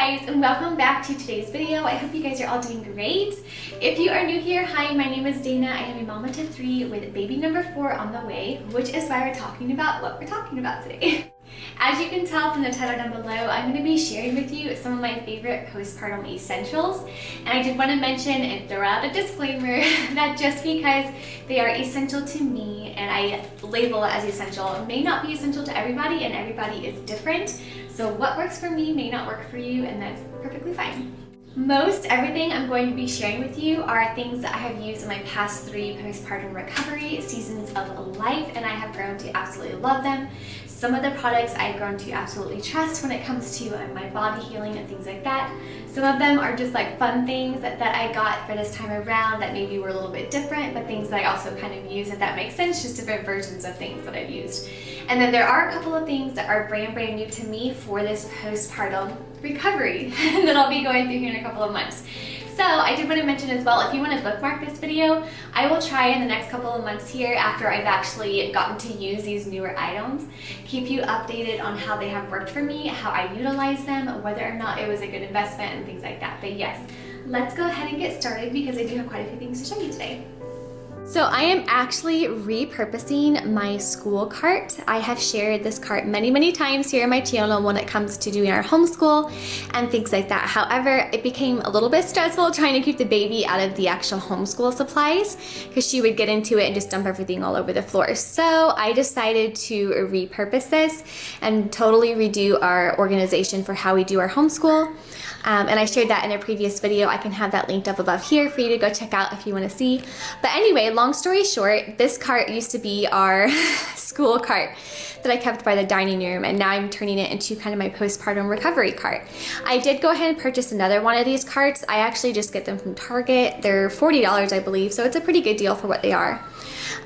guys, and welcome back to today's video. I hope you guys are all doing great. If you are new here, hi, my name is Dana. I am a mama to 3 with baby number 4 on the way, which is why we're talking about what we're talking about today. As you can tell from the title down below, I'm going to be sharing with you some of my favorite postpartum essentials. And I did want to mention and throw out a disclaimer that just because they are essential to me and I label it as essential may not be essential to everybody, and everybody is different. So what works for me may not work for you, and that's perfectly fine. Most everything I'm going to be sharing with you are things that I have used in my past 3 postpartum recovery seasons of life, and I have grown to absolutely love them. Some of the products I've grown to absolutely trust when it comes to my body healing and things like that. Some of them are just like fun things that I got for this time around that maybe were a little bit different, but things that I also kind of use, if that makes sense, just different versions of things that I've used. And then there are a couple of things that are brand new to me for this postpartum recovery that I'll be going through here in a couple of months. So I did want to mention as well, if you want to bookmark this video, I will try in the next couple of months here, after I've actually gotten to use these newer items, keep you updated on how they have worked for me, how I utilize them, whether or not it was a good investment and things like that. But yes, let's go ahead and get started because I do have quite a few things to show you today. So I am actually repurposing my school cart. I have shared this cart many times here on my channel when it comes to doing our homeschool and things like that. However, it became a little bit stressful trying to keep the baby out of the actual homeschool supplies because she would get into it and just dump everything all over the floor. So I decided to repurpose this and totally redo our organization for how we do our homeschool. And I shared that in a previous video. I can have that linked up above here for you to go check out if you want to see. But anyway, long story short, this cart used to be our school cart that I kept by the dining room, and now I'm turning it into kind of my postpartum recovery cart. I did go ahead and purchase another one of these carts. I actually just get them from Target. They're $40, I believe, so it's a pretty good deal for what they are.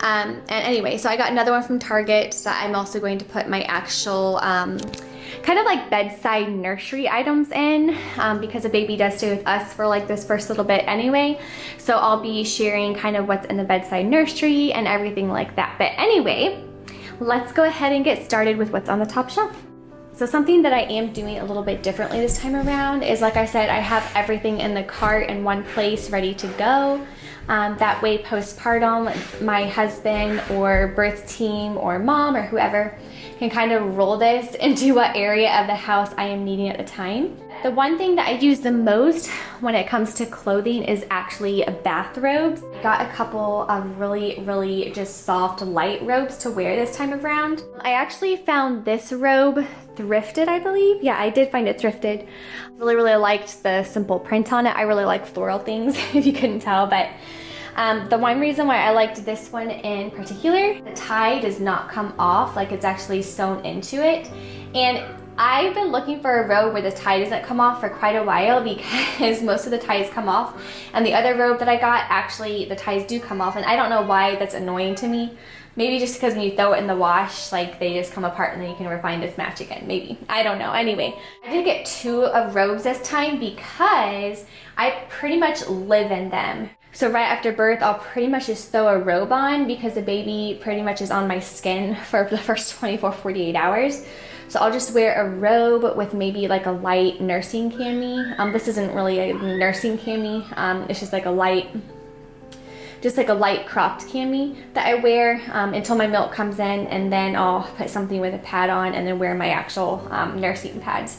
And anyway, so I got another one from Target that I'm also going to put my actual kind of like bedside nursery items in because a baby does stay with us for like this first little bit anyway. So I'll be sharing kind of what's in the bedside nursery and everything like that. But anyway, let's go ahead and get started with what's on the top shelf. So something that I am doing a little bit differently this time around is, like I said, I have everything in the cart in one place ready to go. That way postpartum, my husband or birth team or mom or whoever can kind of roll this into what area of the house I am needing at the time. The one thing that I use the most when it comes to clothing is actually bathrobes. I got a couple of really just soft light robes to wear this time around. I actually found this robe thrifted, I believe. Yeah, I did find it thrifted. Really liked the simple print on it. I really like floral things, if you couldn't tell, but the one reason why I liked this one in particular, the tie does not come off, like it's actually sewn into it. And I've been looking for a robe where the tie doesn't come off for quite a while because most of the ties come off. And the other robe that I got, actually the ties do come off, and I don't know why that's annoying to me. Maybe just because when you throw it in the wash, like they just come apart and then you can never find this match again. Maybe. I don't know. Anyway, I did get 2 of robes this time because I pretty much live in them. So right after birth, I'll pretty much just throw a robe on because the baby pretty much is on my skin for the first 24-48 hours. So I'll just wear a robe with maybe like a light nursing cami. This isn't really a nursing cami. It's just like a light cropped cami that I wear until my milk comes in, and then I'll put something with a pad on and then wear my actual nursing pads.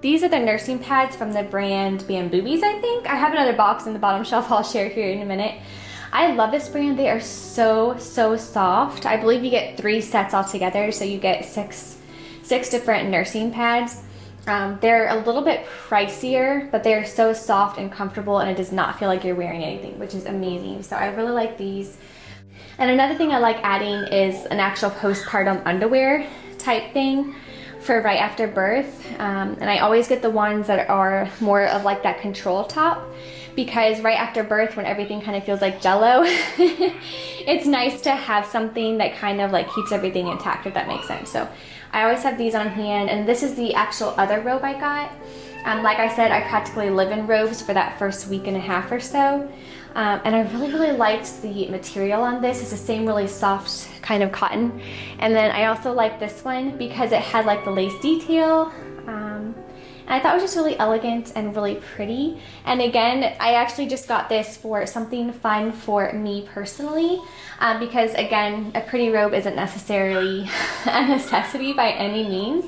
These are the nursing pads from the brand Bamboobies, I think. I have another box in the bottom shelf I'll share here in a minute. I love this brand. They are so soft. I believe you get 3 sets altogether, so you get six different nursing pads. They're a little bit pricier, but they're so soft and comfortable, and it does not feel like you're wearing anything, which is amazing. So I really like these. And another thing I like adding is an actual postpartum underwear type thing for right after birth. And I always get the ones that are more of like that control top, because right after birth, when everything kind of feels like jello, it's nice to have something that kind of like keeps everything intact, if that makes sense. So I always have these on hand, and this is the actual other robe I got. Like I said, I practically live in robes for that first week and a half or so. And I really liked the material on this. It's the same really soft kind of cotton. And then I also like this one because it had like the lace detail. And I thought it was just really elegant and really pretty. And again, I actually just got this for something fun for me personally, because again, a pretty robe isn't necessarily a necessity by any means.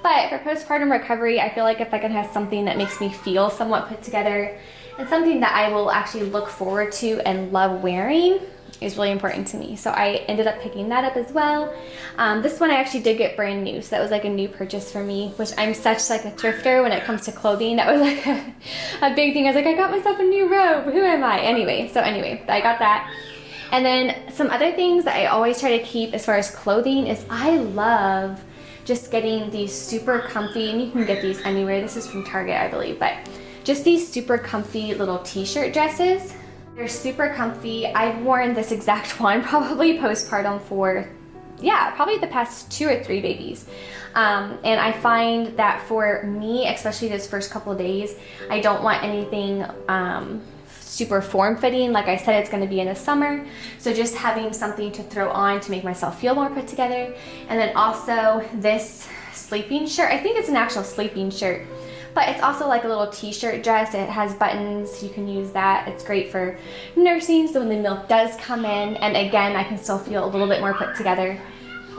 But for postpartum recovery, I feel like if I can have something that makes me feel somewhat put together and something that I will actually look forward to and love wearing is really important to me. So I ended up picking that up as well. This one I actually did get brand new, so that was like a new purchase for me, which I'm such like a thrifter when it comes to clothing. That was like a big thing. I was like, I got myself a new robe. Who am I? Anyway, I got that. And then some other things that I always try to keep as far as clothing is I love just getting these super comfy, and you can get these anywhere. This is from Target, I believe, but just these super comfy little t-shirt dresses. They're super comfy. I've worn this exact one probably postpartum for, yeah, probably the past 2 or 3 babies. And I find that for me, especially those first couple of days, I don't want anything super form-fitting. Like I said, it's going to be in the summer, so just having something to throw on to make myself feel more put together. And then also this sleeping shirt. I think it's an actual sleeping shirt, but it's also like a little t-shirt dress. It has buttons. You can use that. It's great for nursing, so when the milk does come in, and again, I can still feel a little bit more put together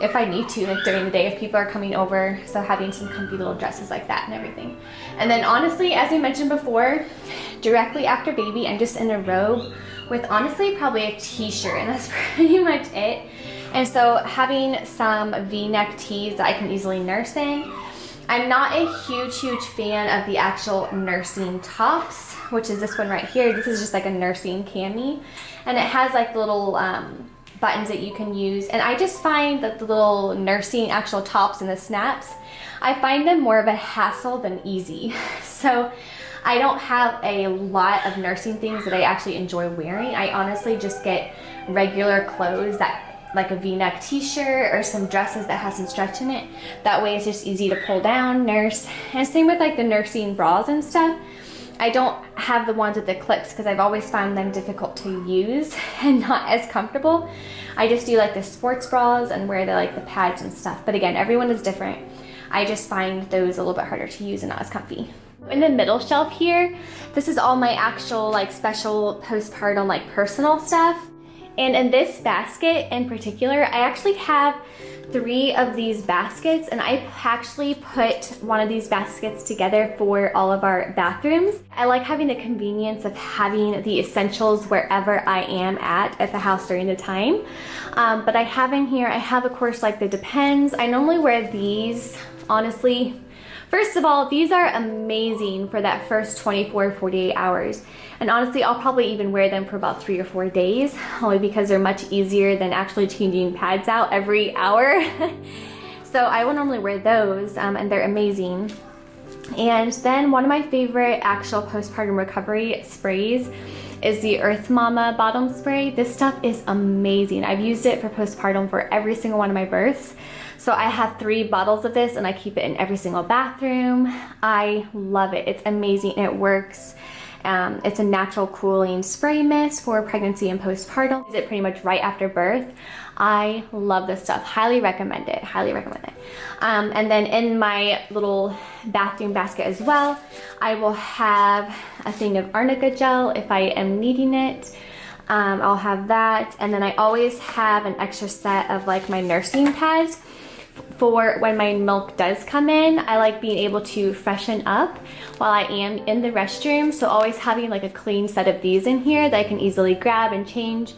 if I need to, like during the day if people are coming over. So having some comfy little dresses like that and everything. And then honestly, as I mentioned before, directly after baby, I'm just in a robe with honestly probably a t-shirt, and that's pretty much it. And so having some v-neck tees that I can easily nurse in. I'm not a huge fan of the actual nursing tops, which is this one right here. This is just like a nursing cami, and it has like little buttons that you can use. And I just find that the little nursing actual tops and the snaps, I find them more of a hassle than easy. So I don't have a lot of nursing things that I actually enjoy wearing. I honestly just get regular clothes, that like a v-neck t-shirt or some dresses that has some stretch in it. That way it's just easy to pull down, nurse. And same with like the nursing bras and stuff. I don't have the ones with the clips because I've always found them difficult to use and not as comfortable. I just do like the sports bras and wear the pads and stuff. But again, everyone is different. I just find those a little bit harder to use and not as comfy. In the middle shelf here, this is all my actual like special postpartum like personal stuff. And in this basket in particular, I actually have 3 of these baskets, and I actually put one of these baskets together for all of our bathrooms. I like having the convenience of having the essentials wherever I am at the house during the time. But I have in here, I have of course like the Depends. I normally wear these, honestly. First of all, these are amazing for that first 24, 48 hours. And honestly, I'll probably even wear them for about 3 or 4 days, only because they're much easier than actually changing pads out every hour. So I will normally wear those, and they're amazing. And then one of my favorite actual postpartum recovery sprays is the Earth Mama bottom spray. This stuff is amazing. I've used it for postpartum for every single one of my births. So I have 3 bottles of this, and I keep it in every single bathroom. I love it. It's amazing. It works. It's a natural cooling spray mist for pregnancy and postpartum. Use it pretty much right after birth. I love this stuff. Highly recommend it. Highly recommend it. And then in my little bathroom basket as well, I will have a thing of arnica gel if I am needing it. I'll have that. And then I always have an extra set of like my nursing pads for when my milk does come in. I like being able to freshen up while I am in the restroom. So always having like a clean set of these in here that I can easily grab and change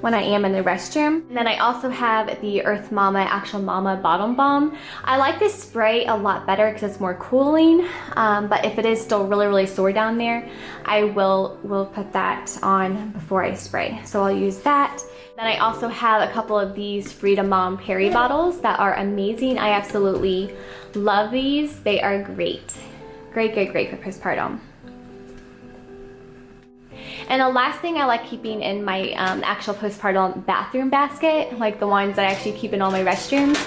when I am in the restroom. And then I also have the Earth Mama Actual Mama Bottom Balm. I like this spray a lot better because it's more cooling, but if it is still really sore down there, I will put that on before I spray. So I'll use that. Then I also have a couple of these Freedom Mom Perry bottles that are amazing. I absolutely love these. They are great. Great for postpartum. And the last thing I like keeping in my actual postpartum bathroom basket, like the ones that I actually keep in all my restrooms,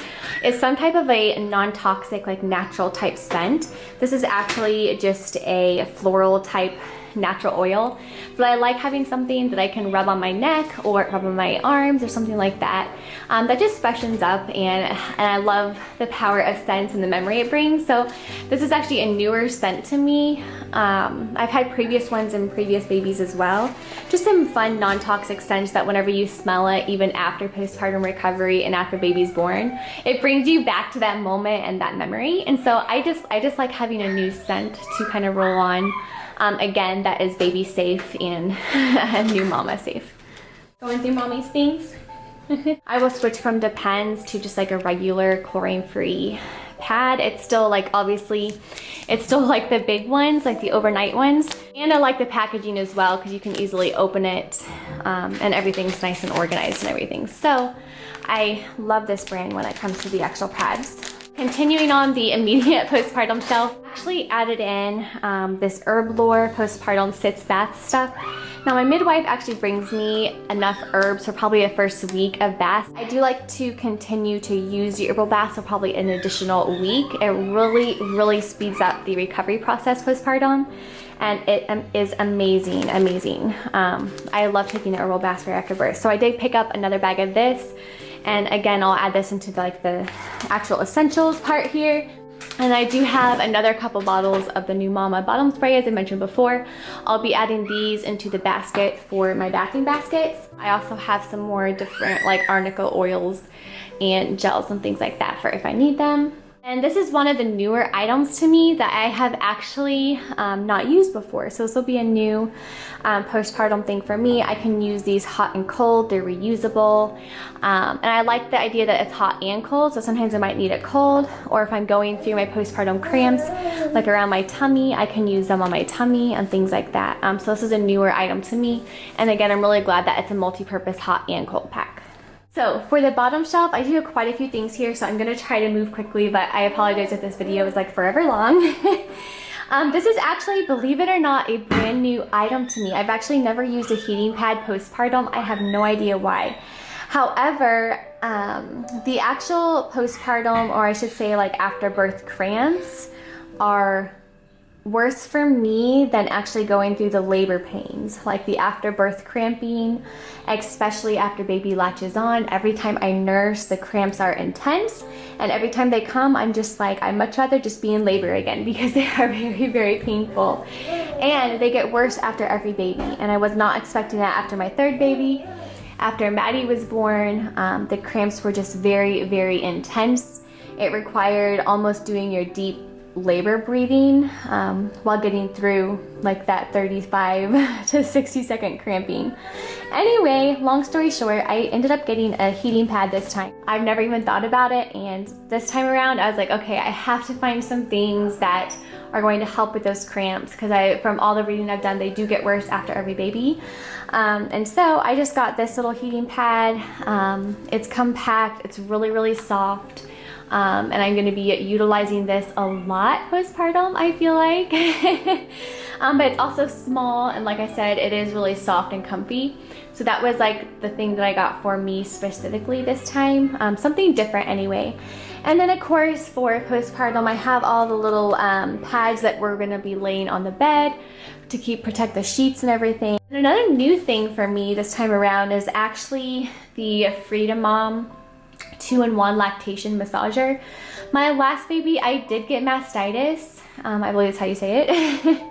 is some type of a non-toxic, like natural type scent. This is actually just a floral type natural oil, but I like having something that I can rub on my neck or rub on my arms or something like that. That just freshens up, and I love the power of scent and the memory it brings. So this is actually a newer scent to me. I've had previous ones in previous babies as well. Just some fun non-toxic scents that whenever you smell it, even after postpartum recovery and after baby's born, it brings you back to that moment and that memory. And so I just like having a new scent to kind of roll on. Again, that is baby safe and new mama safe. Going through mommy's things. I will switch from Depends to just like a regular chlorine-free pad. It's still like, obviously, it's still like the big ones, like the overnight ones. And I like the packaging as well because you can easily open it and everything's nice and organized and everything. So I love this brand when it comes to the actual pads. Continuing on the immediate postpartum shelf, I actually added in this Herb Lore postpartum sitz bath stuff. Now my midwife actually brings me enough herbs for probably the first week of baths. I do like to continue to use the herbal baths for probably an additional week. It really speeds up the recovery process postpartum, and it is amazing. I love taking the herbal baths right after birth. So I did pick up another bag of this, and again, I'll add this into like the actual essentials part here. And I do have another couple bottles of the New Mama bottom spray, as I mentioned before. I'll be adding these into the basket for my bathing baskets. I also have some more different like arnica oils and gels and things like that for if I need them. And this is one of the newer items to me that I have actually not used before. So this will be a new postpartum thing for me. I can use these hot and cold, they're reusable. And I like the idea that it's hot and cold, so sometimes I might need it cold, or if I'm going through my postpartum cramps, like around my tummy, I can use them on my tummy and things like that. So this is a newer item to me. And again, I'm really glad that it's a multi-purpose hot and cold pack. So for the bottom shelf, I do have quite a few things here, so I'm gonna try to move quickly, but I apologize if this video is like forever long. This is actually, believe it or not, a brand new item to me. I've actually never used a heating pad postpartum. I have no idea why. However, the actual postpartum, or I should say like after birth cramps, are worse for me than actually going through the labor pains, like the afterbirth cramping, especially after baby latches on. Every time I nurse, the cramps are intense, and every time they come, I'm just like, I'd much rather just be in labor again because they are very painful, and they get worse after every baby. And I was not expecting that after my third baby. After Maddie was born, the cramps were just very intense. It required almost doing your deep labor breathing while getting through like that 35 to 60 second cramping. Anyway, long story short, I ended up getting a heating pad this time. I've never even thought about it, and this time around I was like, okay, I have to find some things that are going to help with those cramps, because from all the reading I've done, they do get worse after every baby. And so I just got this little heating pad. It's compact, it's really soft. And I'm going to be utilizing this a lot postpartum, I feel like. But it's also small, and like I said, it is really soft and comfy. So that was like the thing that I got for me specifically this time. Something different anyway. And then of course for postpartum, I have all the little pads that we're going to be laying on the bed to protect the sheets and everything. And another new thing for me this time around is actually the Freedom Mom 2-in-1 lactation massager. My last baby, I did get mastitis. I believe that's how you say it.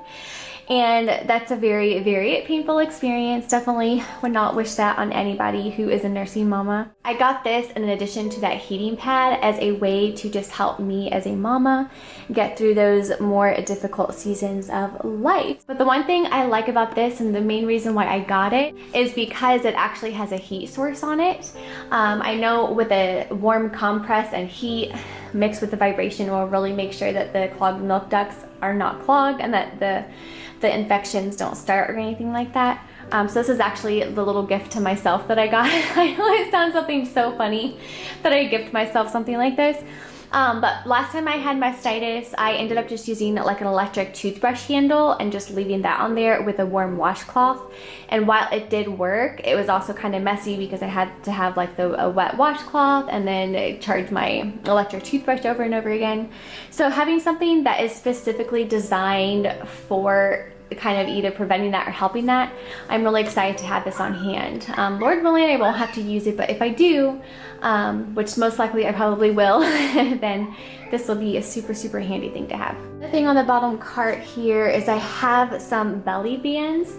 And that's a very painful experience. Definitely would not wish that on anybody who is a nursing mama. I got this in addition to that heating pad as a way to just help me as a mama get through those more difficult seasons of life. But the one thing I like about this, and the main reason why I got it, is because it actually has a heat source on it. I know with a warm compress and heat mixed with the vibration will really make sure that the clogged milk ducts are not clogged and that the infections don't start or anything like that. So this is actually the little gift to myself that I got. I know it sounds something so funny that I gift myself something like this. But last time I had mastitis, I ended up just using like an electric toothbrush handle and just leaving that on there with a warm washcloth. And while it did work, it was also kind of messy because I had to have like a wet washcloth and then charge my electric toothbrush over and over again. So having something that is specifically designed for kind of either preventing that or helping that, I'm really excited to have this on hand. Lord willing, I won't have to use it, but if I do, which most likely I probably will, then this will be a super handy thing to have. The thing on the bottom cart here is I have some belly bands,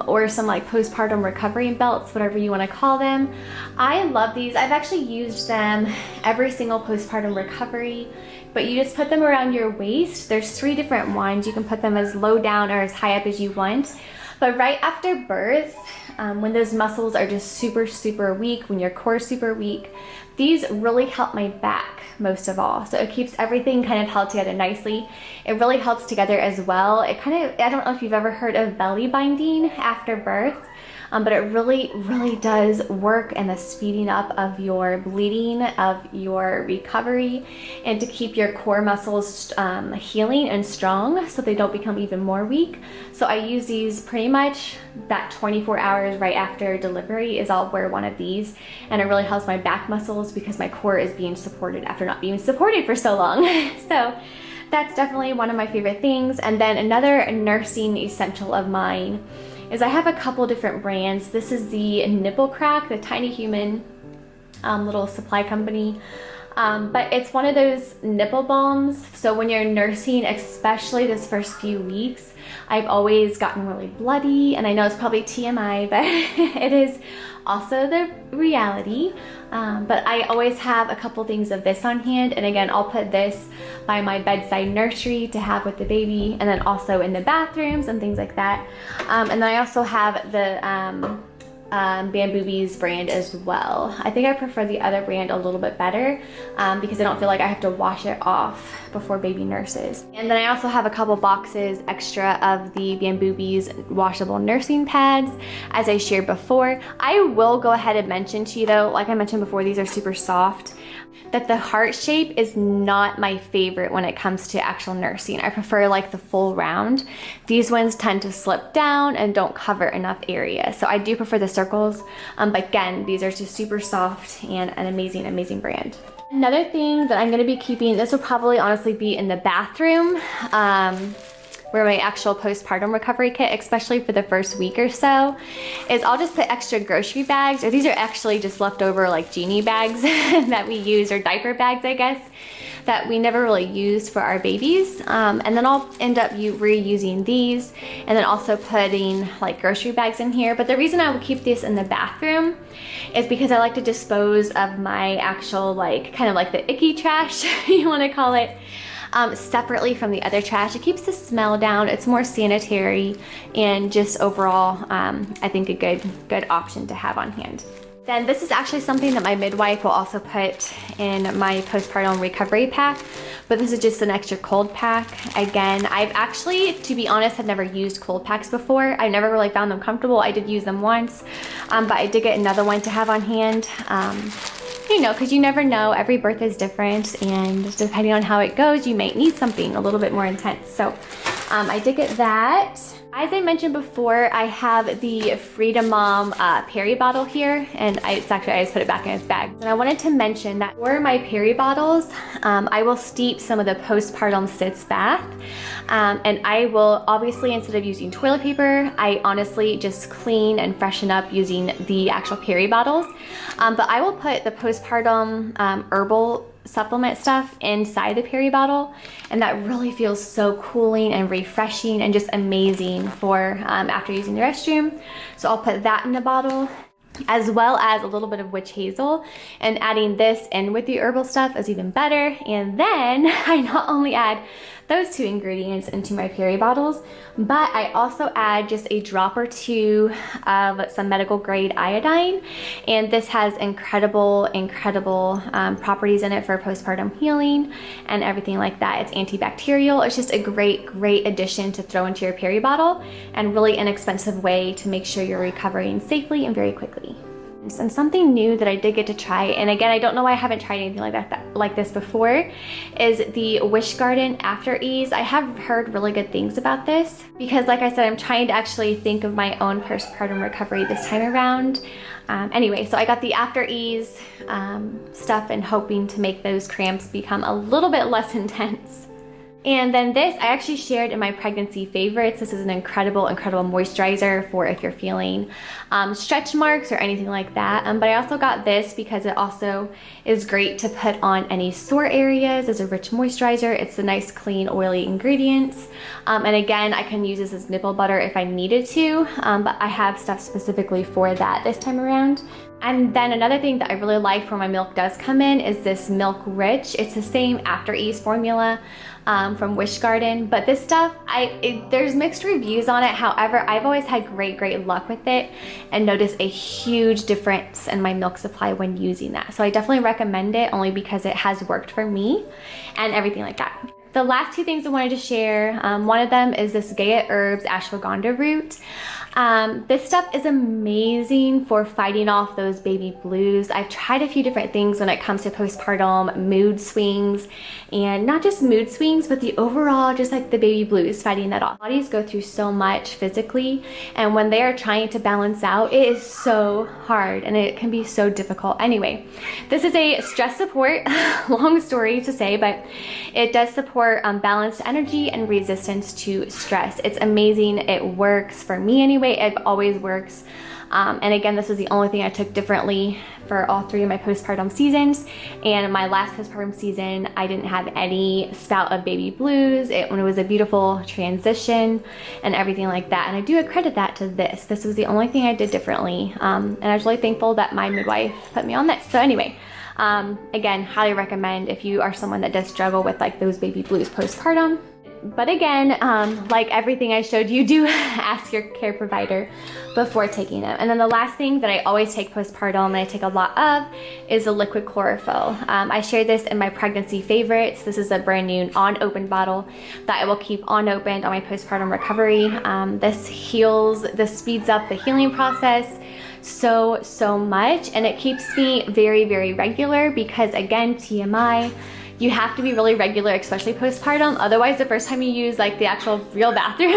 or some like postpartum recovery belts, whatever you want to call them. I love these. I've actually used them every single postpartum recovery, but you just put them around your waist. There's 3 different ones. You can put them as low down or as high up as you want. But right after birth, when those muscles are just super weak, when your core is super weak, these really help my back most of all. So it keeps everything kind of held together nicely. It really helps together as well. It kind of, I don't know if you've ever heard of belly binding after birth, but it really does work in the speeding up of your bleeding, of your recovery, and to keep your core muscles healing and strong so they don't become even more weak. So I use these pretty much that 24 hours right after delivery is I'll wear one of these, and it really helps my back muscles because my core is being supported after not being supported for so long. So that's definitely one of my favorite things. And then another nursing essential of mine is I have a couple different brands. This is the Nipple Crack, the Tiny Human little supply company. But it's one of those nipple balms. So when you're nursing, especially this first few weeks, I've always gotten really bloody, and I know it's probably TMI, but it is also the reality. But I always have a couple things of this on hand, and again, I'll put this by my bedside nursery to have with the baby, and then also in the bathrooms and things like that. And then I also have the Bamboobies brand as well. I think I prefer the other brand a little bit better because I don't feel like I have to wash it off before baby nurses. And then I also have a couple boxes extra of the Bamboobies washable nursing pads, as I shared before. I will go ahead and mention to you though, like I mentioned before, these are super soft, that the heart shape is not my favorite when it comes to actual nursing. I prefer like the full round. These ones tend to slip down and don't cover enough area. So I do prefer the circles, but again, these are just super soft and an amazing brand. Another thing that I'm gonna be keeping, this will probably honestly be in the bathroom, where my actual postpartum recovery kit, especially for the first week or so, is I'll just put extra grocery bags, or these are actually just leftover like genie bags that we use, or diaper bags, I guess, that we never really used for our babies. And then I'll end up reusing these, and then also putting like grocery bags in here. But the reason I would keep this in the bathroom is because I like to dispose of my actual like, kind of like the icky trash, you wanna call it, separately from the other trash. It keeps the smell down, it's more sanitary, and just overall, I think a good option to have on hand. Then this is actually something that my midwife will also put in my postpartum recovery pack, but this is just an extra cold pack. Again, I've actually, to be honest, have never used cold packs before. I never really found them comfortable. I did use them once, but I did get another one to have on hand. You know, because you never know, every birth is different, and depending on how it goes, you might need something a little bit more intense. So I did get that. As I mentioned before, I have the Freedom Mom Peri bottle here, and it's actually, I just put it back in its bag. And I wanted to mention that for my Peri bottles, I will steep some of the postpartum sitz bath. And I will, obviously, instead of using toilet paper, I honestly just clean and freshen up using the actual Peri bottles. But I will put the postpartum herbal supplement stuff inside the Peri bottle, and that really feels so cooling and refreshing and just amazing for after using the restroom. So I'll put that in the bottle, as well as a little bit of witch hazel, and adding this in with the herbal stuff is even better. And then I not only add those 2 ingredients into my Peri bottles, but I also add just a drop or 2 of some medical grade iodine, and this has incredible properties in it for postpartum healing and everything like that. It's antibacterial. It's just a great addition to throw into your Peri bottle, and really inexpensive way to make sure you're recovering safely and very quickly. And something new that I did get to try, and again, I don't know why I haven't tried anything like this before, is the Wish Garden After Ease. I have heard really good things about this because, like I said, I'm trying to actually think of my own postpartum recovery this time around. Anyway, so I got the After Ease stuff and hoping to make those cramps become a little bit less intense. And then this, I actually shared in my pregnancy favorites. This is an incredible, incredible moisturizer for if you're feeling stretch marks or anything like that. But I also got this because it also is great to put on any sore areas as a rich moisturizer. It's a nice, clean, oily ingredients. And again, I can use this as nipple butter if I needed to, but I have stuff specifically for that this time around. And then another thing that I really like for my milk does come in is this Milk Rich. It's the same After Ease formula from Wish Garden, but this stuff, there's mixed reviews on it. However, I've always had great luck with it and noticed a huge difference in my milk supply when using that. So I definitely recommend it only because it has worked for me and everything like that. The last two things I wanted to share, one of them is this Gaia Herbs ashwagandha root. This stuff is amazing for fighting off those baby blues. I've tried a few different things when it comes to postpartum mood swings, and not just mood swings, but the overall just like the baby blues, fighting that off. Bodies go through so much physically, and when they are trying to balance out, it is so hard and it can be so difficult. Anyway, this is a stress support, long story to say, but it does support balanced energy and resistance to stress. It's amazing. It works for me anyway. It always works. And again, this was the only thing I took differently for all three of my postpartum seasons. And my last postpartum season, I didn't have any spout of baby blues. It was a beautiful transition and everything like that. And I do accredit that to this. This was the only thing I did differently. And I was really thankful that my midwife put me on this. So anyway, again, highly recommend if you are someone that does struggle with like those baby blues postpartum. But again, like everything I showed you, do ask your care provider before taking them. And then the last thing that I always take postpartum and I take a lot of is a liquid chlorophyll. I shared this in my pregnancy favorites. This is a brand new unopened bottle that I will keep unopened on my postpartum recovery. This speeds up the healing process so much, and it keeps me very regular because, again, TMI, you have to be really regular, especially postpartum. Otherwise, the first time you use like the actual real bathroom,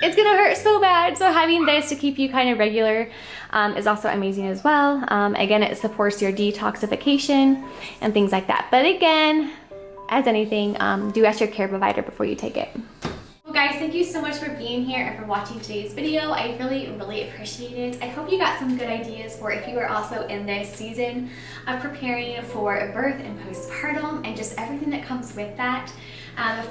it's gonna hurt so bad. So having this to keep you kind of regular is also amazing as well. Again, it supports your detoxification and things like that. But again, as anything, do ask your care provider before you take it. Well guys, thank you so much for being here and for watching today's video. I really appreciate it. I hope you got some good ideas for if you are also in this season of preparing for birth and postpartum and just everything that comes with that.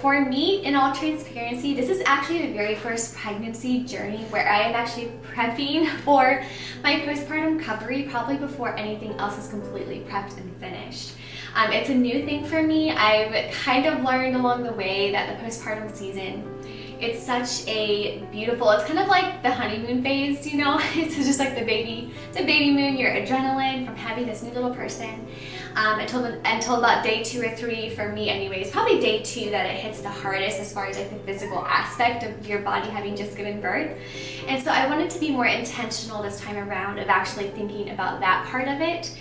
For me, in all transparency, this is actually the very first pregnancy journey where I am actually prepping for my postpartum recovery, probably before anything else is completely prepped and finished. It's a new thing for me. I've kind of learned along the way that the postpartum season, it's such a beautiful, it's kind of like the honeymoon phase, you know? It's just like the baby moon, your adrenaline from having this new little person. Until about day 2 or 3 for me anyways, probably day 2 that it hits the hardest as far as like the physical aspect of your body having just given birth. And so I wanted to be more intentional this time around of actually thinking about that part of it,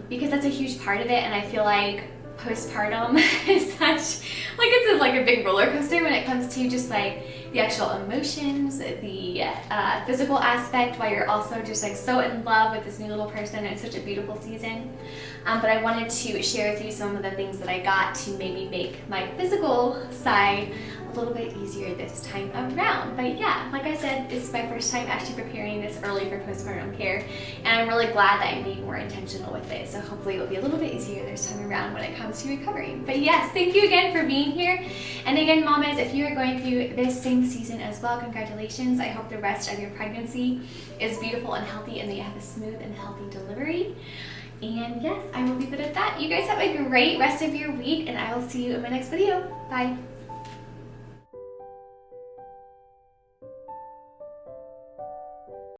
because that's a huge part of it. And I feel like postpartum is such it's like a big roller coaster when it comes to just like the actual emotions, the physical aspect, while you're also just like so in love with this new little person, and it's such a beautiful season. But I wanted to share with you some of the things that I got to maybe make my physical side a little bit easier this time around. But yeah, like I said, it's my first time actually preparing this early for postpartum care, and I'm really glad that I'm being more intentional with it. So hopefully it will be a little bit easier this time around when it comes to recovering. But yes, thank you again for being here. And again, mamas, if you are going through this same season as well, congratulations. I hope the rest of your pregnancy is beautiful and healthy and that you have a smooth and healthy delivery. And yes, I will leave it at that. You guys have a great rest of your week, and I will see you in my next video. Bye.